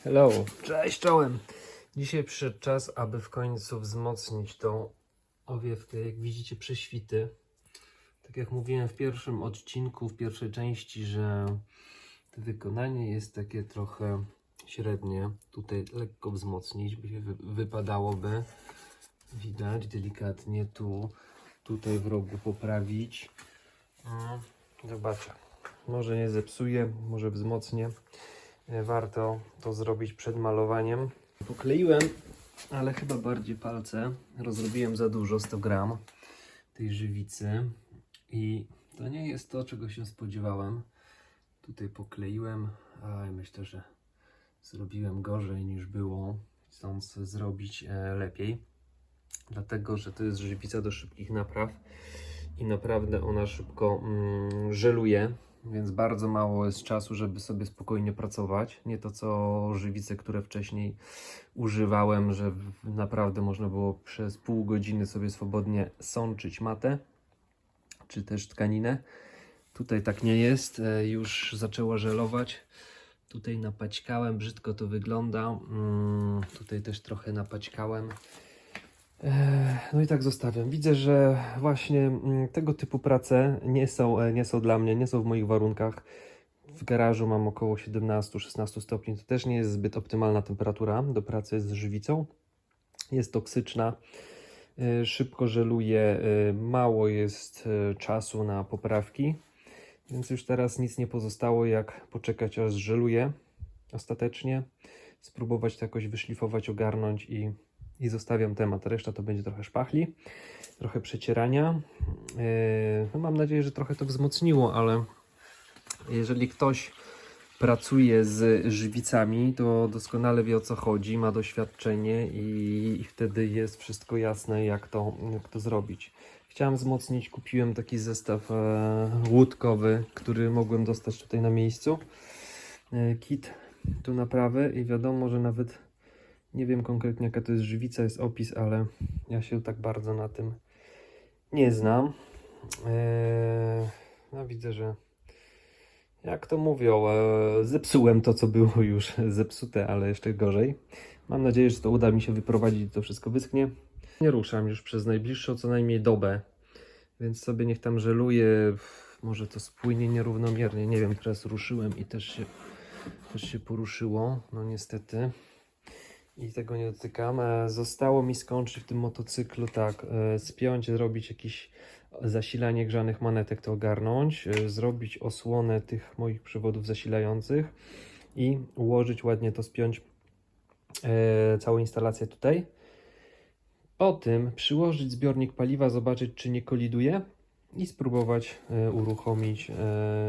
Hello, cześć, czołem. Dzisiaj przyszedł czas, aby w końcu wzmocnić tą owiewkę. Jak widzicie, prześwity. Tak jak mówiłem w pierwszym odcinku, w pierwszej części, że to wykonanie jest takie trochę średnie. Tutaj lekko wzmocnić, by się wypadałoby. Widać delikatnie tutaj w rogu poprawić. Zobaczę. Może nie zepsuję, może wzmocnię. Warto to zrobić przed malowaniem. Pokleiłem, ale chyba bardziej palce. Rozrobiłem za dużo, 100 gram tej żywicy. I to nie jest to, czego się spodziewałem. Tutaj pokleiłem, a myślę, że zrobiłem gorzej niż było. Chcąc zrobić lepiej. Dlatego, że to jest żywica do szybkich napraw. I naprawdę ona szybko żeluje. Więc bardzo mało jest czasu, żeby sobie spokojnie pracować. Nie to co żywice, które wcześniej używałem, że naprawdę można było przez pół godziny sobie swobodnie sączyć matę, czy też tkaninę. Tutaj tak nie jest. Już zaczęła żelować. Tutaj napaćkałem, brzydko to wygląda. Tutaj też trochę napaćkałem. No i tak zostawiam. Widzę, że właśnie tego typu prace nie są dla mnie, nie są w moich warunkach. W garażu mam około 17-16 stopni. To też nie jest zbyt optymalna temperatura do pracy z żywicą. Jest toksyczna, szybko żeluje, mało jest czasu na poprawki. Więc już teraz nic nie pozostało jak poczekać aż żeluje ostatecznie. Spróbować to jakoś wyszlifować, ogarnąć i zostawiam temat. Reszta to będzie trochę szpachli, trochę przecierania. No mam nadzieję, że trochę to wzmocniło, ale jeżeli ktoś pracuje z żywicami, to doskonale wie, o co chodzi, ma doświadczenie i wtedy jest wszystko jasne, jak to zrobić. Chciałem wzmocnić, kupiłem taki zestaw łódkowy, który mogłem dostać tutaj na miejscu. Kit do naprawy i wiadomo, że nawet nie wiem konkretnie jaka to jest żywica, jest opis, ale ja się tak bardzo na tym nie znam. No widzę, że jak to mówią, zepsułem to, co było już zepsute, ale jeszcze gorzej. Mam nadzieję, że to uda mi się wyprowadzić i to wszystko wyschnie. Nie ruszam już przez najbliższą co najmniej dobę, więc sobie niech tam żeluje. Może to spłynie nierównomiernie. Nie wiem, teraz ruszyłem i też się poruszyło. No niestety. I tego nie dotykam. Zostało mi skończyć w tym motocyklu tak, spiąć, zrobić jakieś zasilanie grzanych manetek, to ogarnąć, zrobić osłonę tych moich przewodów zasilających i ułożyć ładnie to, spiąć całą instalację tutaj. Po tym przyłożyć zbiornik paliwa, zobaczyć czy nie koliduje i spróbować uruchomić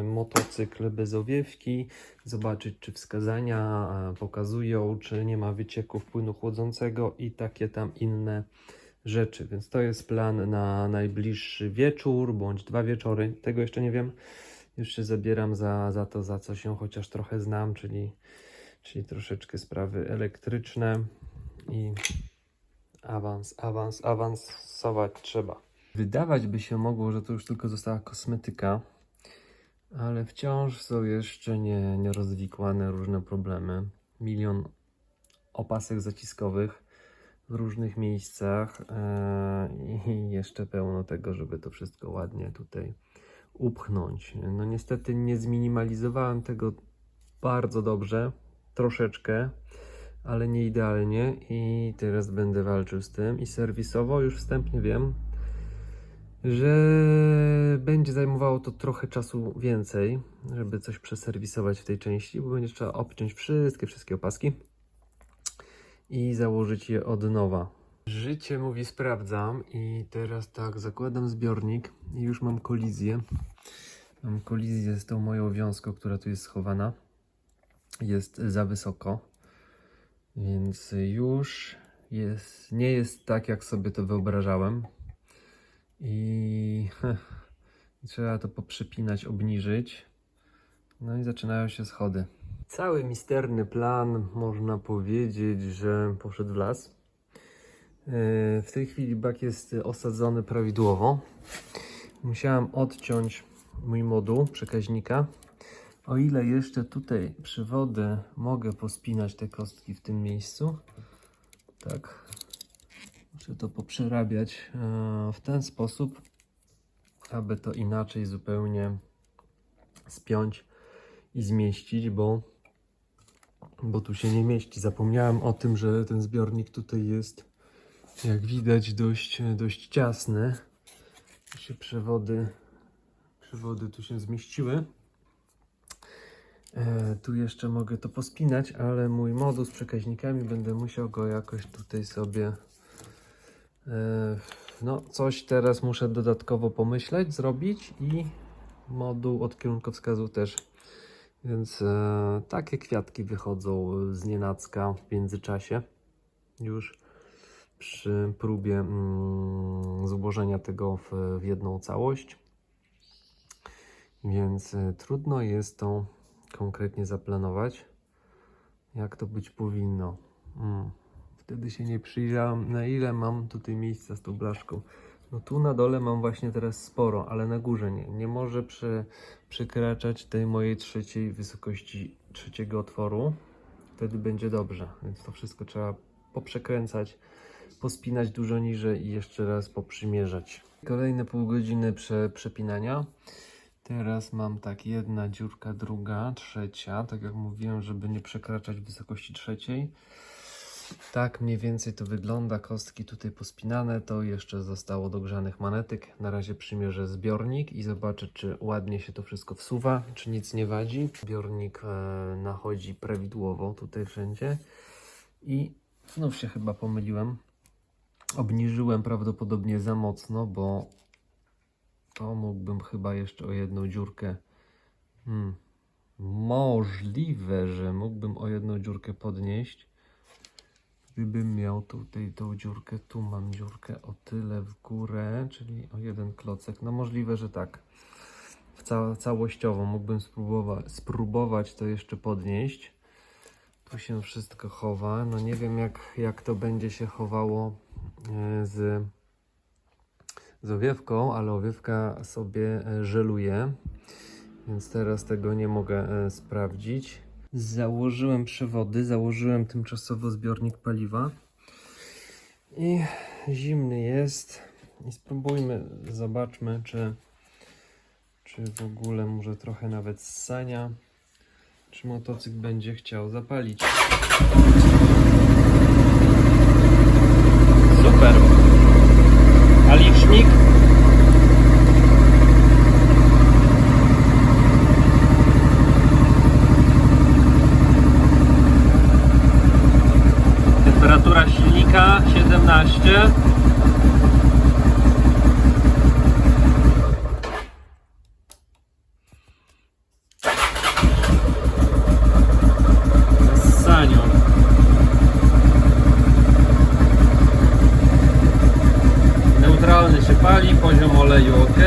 motocykl bez owiewki, zobaczyć czy wskazania pokazują, czy nie ma wycieków płynu chłodzącego i takie tam inne rzeczy. Więc to jest plan na najbliższy wieczór bądź 2 wieczory. Tego jeszcze nie wiem. Już się zabieram za to, za co się chociaż trochę znam, czyli troszeczkę sprawy elektryczne i awansować trzeba. Wydawać by się mogło, że to już tylko została kosmetyka, ale wciąż są jeszcze nierozwikłane różne problemy. Milion opasek zaciskowych w różnych miejscach i jeszcze pełno tego, żeby to wszystko ładnie tutaj upchnąć. No niestety nie zminimalizowałem tego bardzo dobrze, troszeczkę, ale nie idealnie i teraz będę walczył z tym i serwisowo już wstępnie wiem, że będzie zajmowało to trochę czasu więcej, żeby coś przeserwisować w tej części, bo będzie trzeba obciąć wszystkie opaski i założyć je od nowa. Życie mówi sprawdzam i teraz tak, zakładam zbiornik i już mam kolizję. Mam kolizję z tą moją wiązką, która tu jest schowana. Jest za wysoko, więc już nie jest tak, jak sobie to wyobrażałem. I trzeba to poprzypinać, obniżyć. No i zaczynają się schody. Cały misterny plan, można powiedzieć, że poszedł w las. W tej chwili bak jest osadzony prawidłowo. Musiałem odciąć mój moduł przekaźnika, O ile jeszcze tutaj przewody mogę pospinać te kostki w tym miejscu, tak, muszę to poprzerabiać w ten sposób, aby to inaczej zupełnie spiąć i zmieścić, bo tu się nie mieści. Zapomniałem o tym, że ten zbiornik tutaj jest, jak widać, dość ciasny. Przewody tu się zmieściły. Tu jeszcze mogę to pospinać, ale mój moduł z przekaźnikami będę musiał go jakoś tutaj sobie no coś teraz muszę dodatkowo pomyśleć, zrobić i moduł od kierunkowskazu też. Więc takie kwiatki wychodzą znienacka w międzyczasie już przy próbie złożenia tego w jedną całość. Więc trudno jest to konkretnie zaplanować, jak to być powinno. Wtedy się nie przyjrzałem, na ile mam tutaj miejsca z tą blaszką. No tu na dole mam właśnie teraz sporo, ale na górze nie może przekraczać tej mojej trzeciej wysokości trzeciego otworu. Wtedy będzie dobrze, więc to wszystko trzeba poprzekręcać, pospinać dużo niżej i jeszcze raz poprzymierzać. Kolejne pół godziny przepinania. Teraz mam tak, jedna dziurka, druga, trzecia, tak jak mówiłem, żeby nie przekraczać wysokości trzeciej. Tak mniej więcej to wygląda, kostki tutaj pospinane, to jeszcze zostało dogrzanych manetek. Na razie przymierzę zbiornik i zobaczę, czy ładnie się to wszystko wsuwa, czy nic nie wadzi. Zbiornik nachodzi prawidłowo tutaj wszędzie i znów się chyba pomyliłem. Obniżyłem prawdopodobnie za mocno, bo to mógłbym chyba jeszcze o jedną dziurkę. Możliwe, że mógłbym o jedną dziurkę podnieść. Gdybym miał tutaj tą dziurkę, tu mam dziurkę o tyle w górę, czyli o jeden klocek. No możliwe, że tak. Całościowo mógłbym spróbować to jeszcze podnieść. Tu się wszystko chowa. No nie wiem jak to będzie się chowało z owiewką, ale owiewka sobie żeluje, więc teraz tego nie mogę sprawdzić. Założyłem przewody, założyłem tymczasowo zbiornik paliwa i zimny jest i spróbujmy, zobaczmy czy w ogóle może trochę nawet ssania, czy motocykl będzie chciał zapalić. Super! A licznik? Temperatura silnika 17. Ssaniu. Neutralny się pali, poziom oleju ok.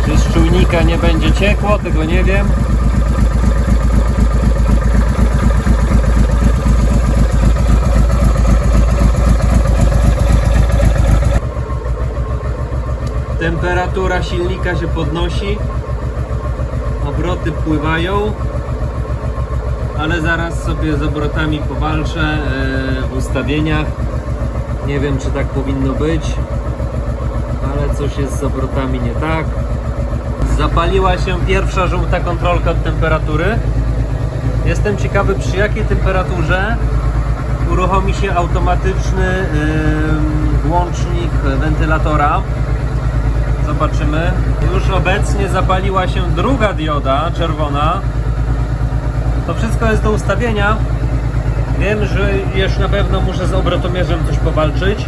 Czy z czujnika nie będzie ciekło, tego nie wiem. Temperatura silnika się podnosi, obroty pływają, ale zaraz sobie z obrotami powalczę w ustawieniach. Nie wiem, czy tak powinno być, ale coś jest z obrotami nie tak. Zapaliła się pierwsza żółta kontrolka od temperatury. Jestem ciekawy, przy jakiej temperaturze uruchomi się automatyczny włącznik wentylatora. Zobaczymy. Już obecnie zapaliła się druga dioda czerwona. To wszystko jest do ustawienia. Wiem, że już na pewno muszę z obrotomierzem coś powalczyć,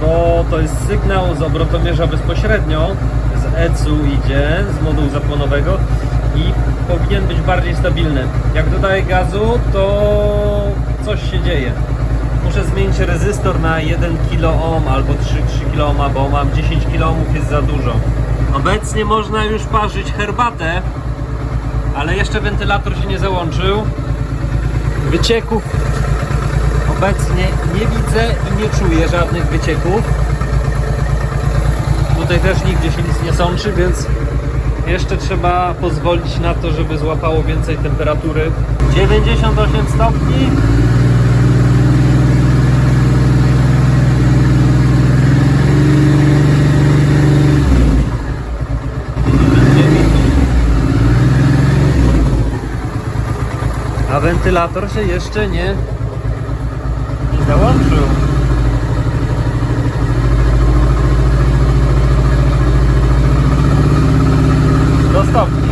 bo to jest sygnał z obrotomierza bezpośrednio, z ECU idzie, z modułu zapłonowego i powinien być bardziej stabilny. Jak dodaję gazu, to coś się dzieje. Muszę zmienić rezystor na 1 kΩ albo 3 kΩ, bo mam 10 kΩ, jest za dużo. Obecnie można już parzyć herbatę, ale jeszcze wentylator się nie załączył. Wycieków obecnie nie widzę i nie czuję żadnych wycieków. Tutaj też nigdzie się nic nie sączy, więc jeszcze trzeba pozwolić na to, żeby złapało więcej temperatury. 98 stopni. A wentylator się jeszcze nie załączył. Do stopni.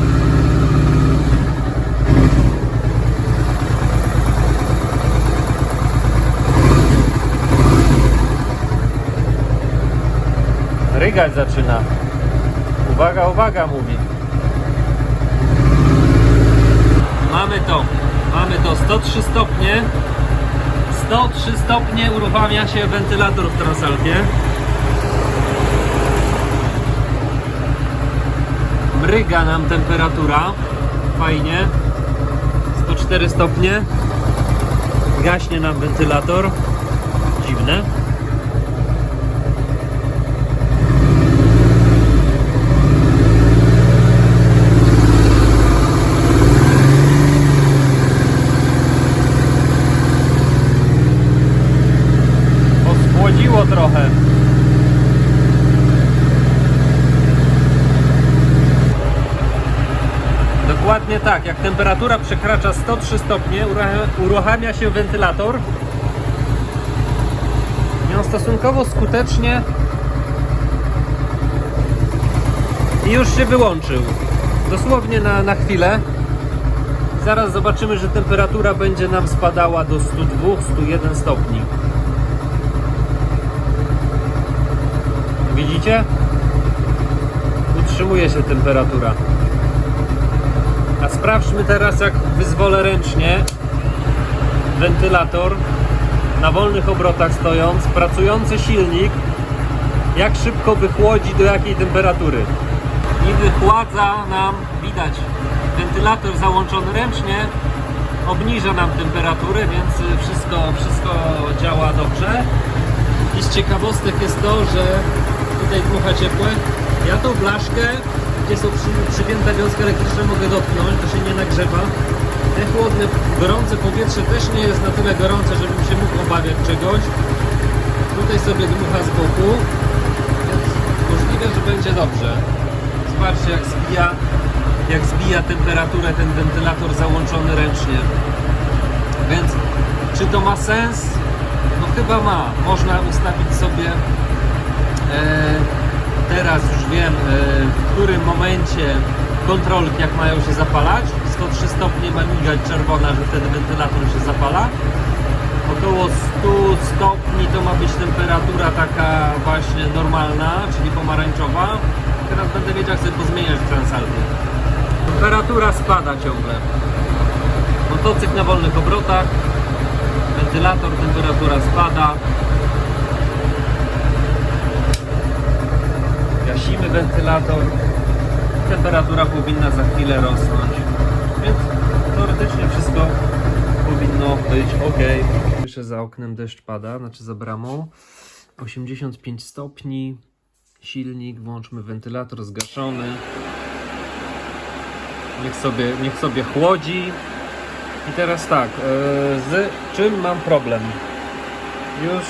Rygać zaczyna. Uwaga, uwaga, mówi. Mamy to 103 stopnie. 103 stopnie, uruchamia się wentylator w Transalpie. Mryga nam temperatura. Fajnie. 104 stopnie. Gaśnie nam wentylator. Dziwne. Ochłodziło trochę. Dokładnie tak, jak temperatura przekracza 103 stopnie, uruchamia się wentylator i on stosunkowo skutecznie i już się wyłączył. Dosłownie na chwilę. Zaraz zobaczymy, że temperatura będzie nam spadała do 102-101 stopni. Widzicie? Utrzymuje się temperatura. A sprawdźmy teraz, jak wyzwolę ręcznie wentylator na wolnych obrotach stojąc, pracujący silnik, jak szybko wychłodzi, do jakiej temperatury. I wychładza nam, widać, wentylator załączony ręcznie obniża nam temperaturę, więc wszystko działa dobrze. I z ciekawostek jest to, że tutaj dmucha ciepłe. Ja tą blaszkę, gdzie są przypięte wiązki elektryczne, mogę dotknąć, to się nie nagrzewa. Te chłodne, gorące powietrze też nie jest na tyle gorące, żebym się mógł obawiać czegoś. Tutaj sobie dmucha z boku, więc możliwe, że będzie dobrze. Zobaczcie, jak zbija temperaturę ten wentylator załączony ręcznie. Więc czy to ma sens? No chyba ma. Można ustawić sobie teraz już wiem, w którym momencie kontrolki jak mają się zapalać. 103 stopnie ma migać czerwona, że wtedy wentylator się zapala. Około 100 stopni to ma być temperatura taka właśnie normalna, czyli pomarańczowa. Teraz będę wiedział, jak sobie pozmieniać w Transalpie. Temperatura spada ciągle. Motocykl na wolnych obrotach. Wentylator, temperatura spada. Gasimy wentylator. Temperatura powinna za chwilę rosnąć. Więc teoretycznie wszystko powinno być ok. Słyszę, za oknem deszcz pada, znaczy za bramą. 85 stopni. Silnik, włączmy wentylator zgaszony. Niech sobie chłodzi. I teraz tak, z czym mam problem? Już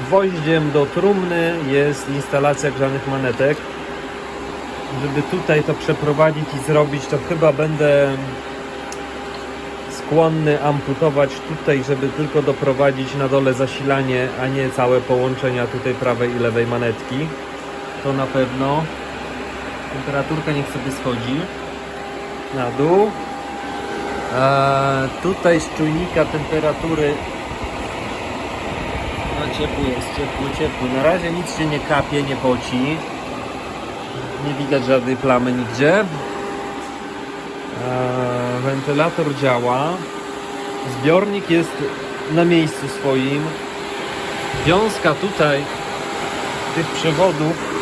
gwoździem do trumny jest instalacja grzanych manetek. Żeby tutaj to przeprowadzić i zrobić, to chyba będę skłonny amputować tutaj, żeby tylko doprowadzić na dole zasilanie, a nie całe połączenia tutaj prawej i lewej manetki. To na pewno. Temperaturka niech sobie schodzi na dół. Tutaj z czujnika temperatury ciepło jest, ciepło. Na razie nic się nie kapie, nie poci. Nie widać żadnej plamy nigdzie. Wentylator działa. Zbiornik jest na miejscu swoim. Wiązka tutaj tych przewodów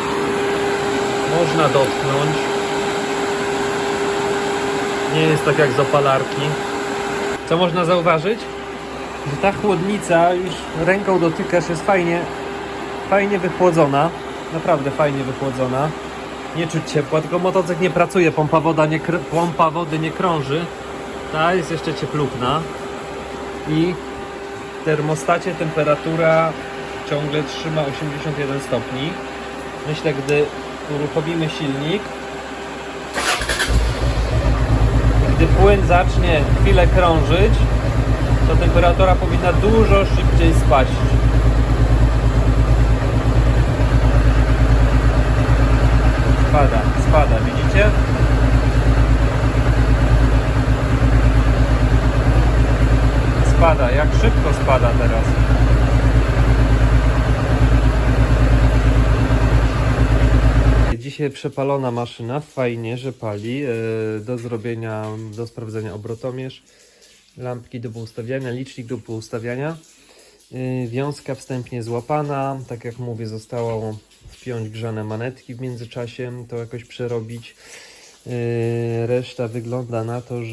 można dotknąć. Nie jest tak jak z opalarki. Co można zauważyć? Że ta chłodnica, już ręką dotykasz, jest fajnie wychłodzona. Naprawdę fajnie wychłodzona. Nie czuć ciepła, tylko motocykl nie pracuje, pompa wody nie krąży. Ta jest jeszcze cieplutna. I w termostacie temperatura ciągle trzyma 81 stopni. Myślę, gdy uruchomimy silnik, gdy płyn zacznie chwilę krążyć, to temperatura powinna dużo szybciej spaść. Spada, widzicie? Spada, jak szybko spada teraz. Dzisiaj przepalona maszyna, fajnie, że pali. Do sprawdzenia obrotomierz, lampki do poustawiania, licznik do poustawiania. Wiązka wstępnie złapana, tak jak mówię, zostało wpiąć grzane manetki w międzyczasie, to jakoś przerobić. Reszta wygląda na to,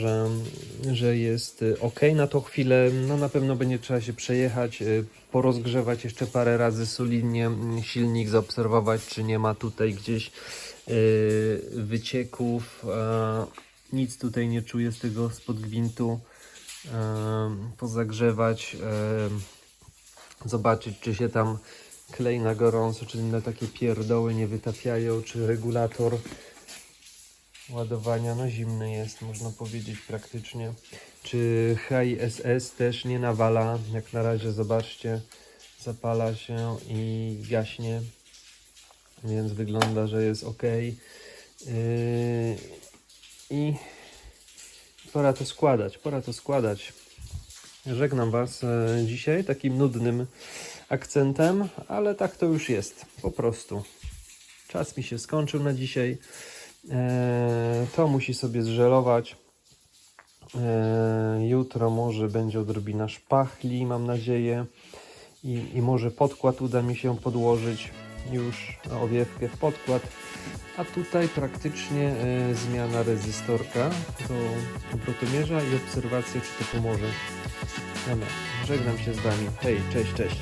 że jest ok na tą chwilę. No na pewno będzie trzeba się przejechać, porozgrzewać jeszcze parę razy solidnie silnik, zaobserwować, czy nie ma tutaj gdzieś wycieków. Nic tutaj nie czuję z tego spod gwintu. Pozagrzewać, zobaczyć, czy się tam klej na gorąco, czy inne takie pierdoły nie wytapiają, czy regulator ładowania, no zimny jest, można powiedzieć praktycznie. Czy HISS też nie nawala, jak na razie zobaczcie, zapala się i gaśnie, więc wygląda, że jest ok. I pora to składać. Żegnam Was dzisiaj takim nudnym akcentem, ale tak to już jest, po prostu. Czas mi się skończył na dzisiaj. To musi sobie zżelować. Jutro może będzie odrobina szpachli, mam nadzieję. I może podkład uda mi się podłożyć już na owiewkę w podkład. A tutaj praktycznie zmiana rezystorka do obrotomierza i obserwacja, czy to pomoże. Dobra, żegnam się z Wami. Hej, cześć.